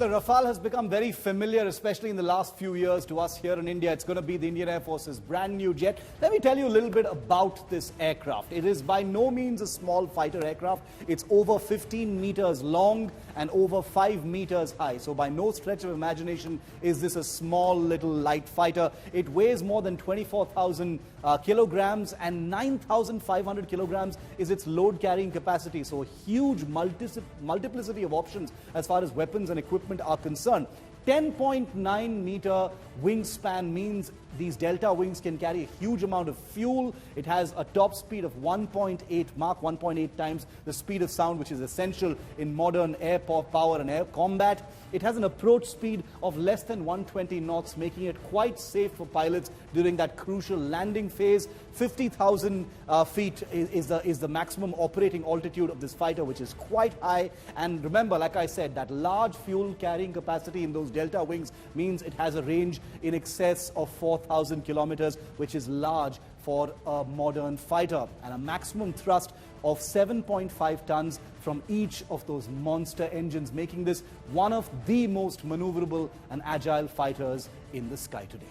the Rafale has become very familiar, especially in the last few years to us here in India. It's going to be the Indian Air Force's brand new jet. Let me tell you a little bit about this aircraft. It is by no means a small fighter aircraft. It's over 15 meters long and over 5 meters high. So by no stretch of imagination is this a small little light fighter. It weighs more than 24,000 kilograms, and 9,500 kilograms is its load carrying capacity. So a huge multiplicity of options as far as weapons and equipment are concerned. 10.9 meter wingspan means these delta wings can carry a huge amount of fuel. It has a top speed of 1.8 Mach, 1.8 times the speed of sound, which is essential in modern air power and air combat. It has an approach speed of less than 120 knots, making it quite safe for pilots during that crucial landing phase. 50,000 feet is the maximum operating altitude of this fighter, which is quite high. And remember, like I said, that large fuel carrying capacity in those delta wings means it has a range in excess of 4,000 kilometers, which is large for a modern fighter, and a maximum thrust of 7.5 tons from each of those monster engines, making this one of the most maneuverable and agile fighters in the sky today.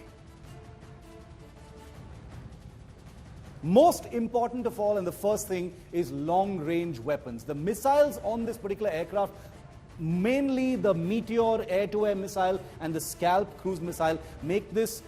Most important of all, and the first thing, is long-range weapons. The missiles on this particular aircraft, mainly the Meteor air-to-air missile and the Scalp cruise missile, make this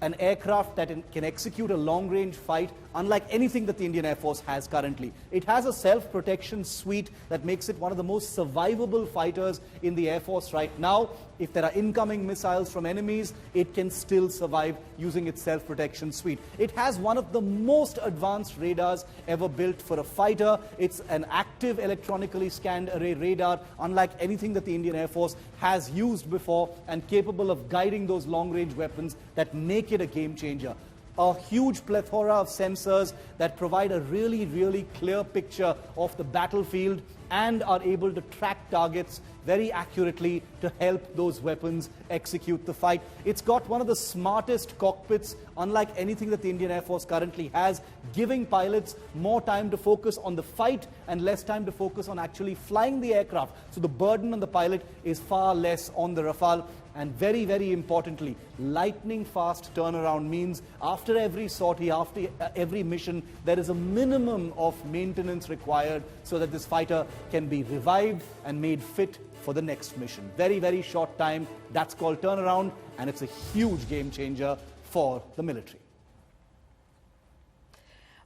an aircraft that can execute a long-range fight unlike anything that the Indian Air Force has currently. It has a self-protection suite that makes it one of the most survivable fighters in the Air Force right now. If there are incoming missiles from enemies, it can still survive using its self-protection suite. It has one of the most advanced radars ever built for a fighter. It's an active electronically scanned array radar, unlike anything that the Indian Air Force has used before, and capable of guiding those long-range weapons that make it a game changer. A huge plethora of sensors that provide a really clear picture of the battlefield and are able to track targets very accurately to help those weapons execute the fight. It's got one of the smartest cockpits, unlike anything that the Indian Air Force currently has, giving pilots more time to focus on the fight and less time to focus on actually flying the aircraft. So the burden on the pilot is far less on the Rafale. And very importantly, lightning fast turnaround means after every sortie, after every mission, there is a minimum of maintenance required so that this fighter can be revived and made fit for the next mission. Very short time. That's called turnaround, and it's a huge game changer for the military.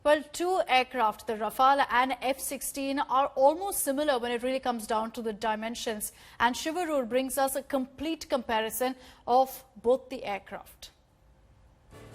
Well, two aircraft, the Rafale and F-16, are almost similar when it really comes down to the dimensions. And Shivarur brings us a complete comparison of both the aircraft.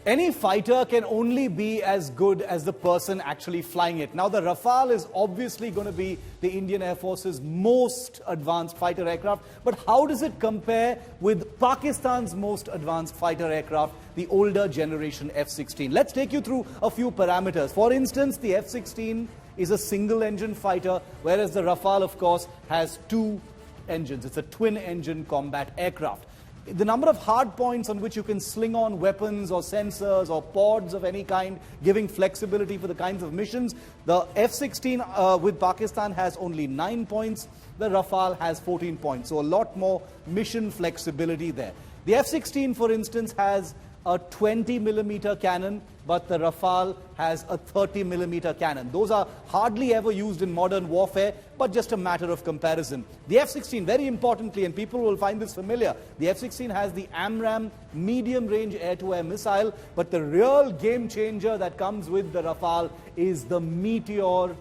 Any fighter can only be as good as the person actually flying it. Now, the Rafale is obviously going to be the Indian Air Force's most advanced fighter aircraft. But how does it compare with Pakistan's most advanced fighter aircraft, the older generation F-16? Let's take you through a few parameters. For instance, the F-16 is a single-engine fighter, whereas the Rafale, of course, has two engines. It's a twin-engine combat aircraft. The number of hard points on which you can sling on weapons or sensors or pods of any kind, giving flexibility for the kinds of missions. The F-16 with Pakistan has only 9 points. The Rafale has 14 points. So a lot more mission flexibility there. The F-16, for instance, has a 20mm cannon, but the Rafale has a 30mm cannon. Those are hardly ever used in modern warfare, but just a matter of comparison. The F-16, very importantly, and people will find this familiar, the F-16 has the AMRAAM medium-range air-to-air missile, but the real game changer that comes with the Rafale is the Meteor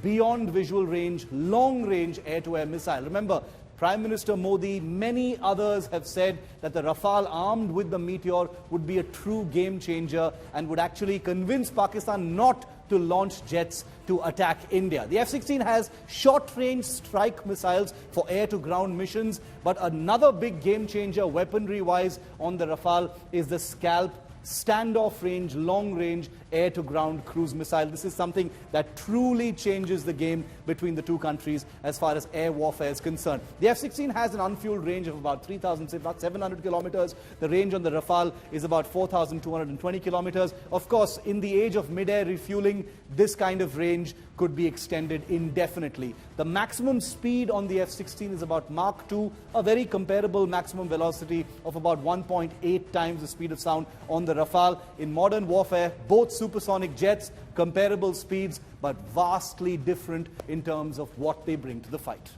beyond visual range, long-range air-to-air missile. Remember, Prime Minister Modi, many others have said that the Rafale armed with the Meteor would be a true game changer and would actually convince Pakistan not to launch jets to attack India. The F-16 has short-range strike missiles for air-to-ground missions, but another big game changer weaponry-wise on the Rafale is the Scalp standoff range, long range, air-to-ground cruise missile. This is something that truly changes the game between the two countries as far as air warfare is concerned. The F-16 has an unfueled range of about 3,700 kilometers. The range on the Rafale is about 4,220 kilometers. Of course, in the age of mid-air refueling, this kind of range could be extended indefinitely. The maximum speed on the F-16 is about Mach 2, a very comparable maximum velocity of about 1.8 times the speed of sound on the Rafale. In modern warfare, both supersonic jets, comparable speeds, but vastly different in terms of what they bring to the fight.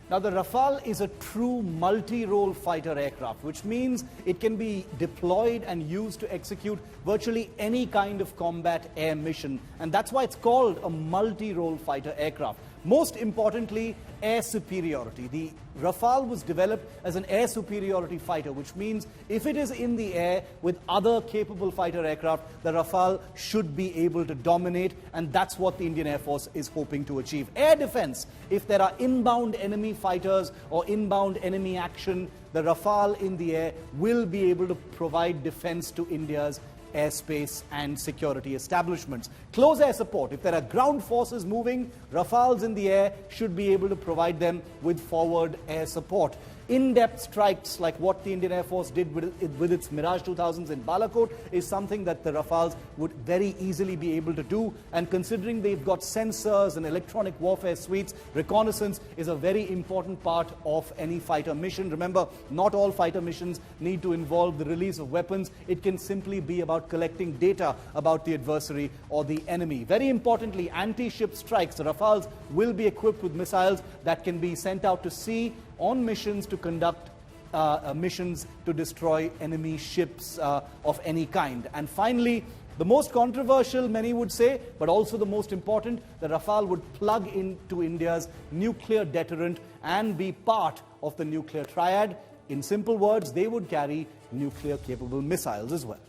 Now, the Rafale is a true multi-role fighter aircraft, which means it can be deployed and used to execute virtually any kind of combat air mission. And that's why it's called a multi-role fighter aircraft. Most importantly, air superiority. The Rafale was developed as an air superiority fighter, which means if it is in the air with other capable fighter aircraft, the Rafale should be able to dominate, and that's what the Indian Air Force is hoping to achieve. Air defense, if there are inbound enemy fighters or inbound enemy action, the Rafale in the air will be able to provide defense to India's airspace and security establishments. Close air support. If there are ground forces moving, Rafales in the air should be able to provide them with forward air support. In-depth strikes like what the Indian Air Force did with its Mirage 2000s in Balakot is something that the Rafales would very easily be able to do. And considering they've got sensors and electronic warfare suites, reconnaissance is a very important part of any fighter mission. Remember, not all fighter missions need to involve the release of weapons. It can simply be about collecting data about the adversary or the enemy. Very importantly, anti-ship strikes. The Rafales will be equipped with missiles that can be sent out to sea on missions to conduct missions to destroy enemy ships of any kind. And finally, the most controversial, many would say, but also the most important, the Rafale would plug into India's nuclear deterrent and be part of the nuclear triad. In simple words, they would carry nuclear-capable missiles as well.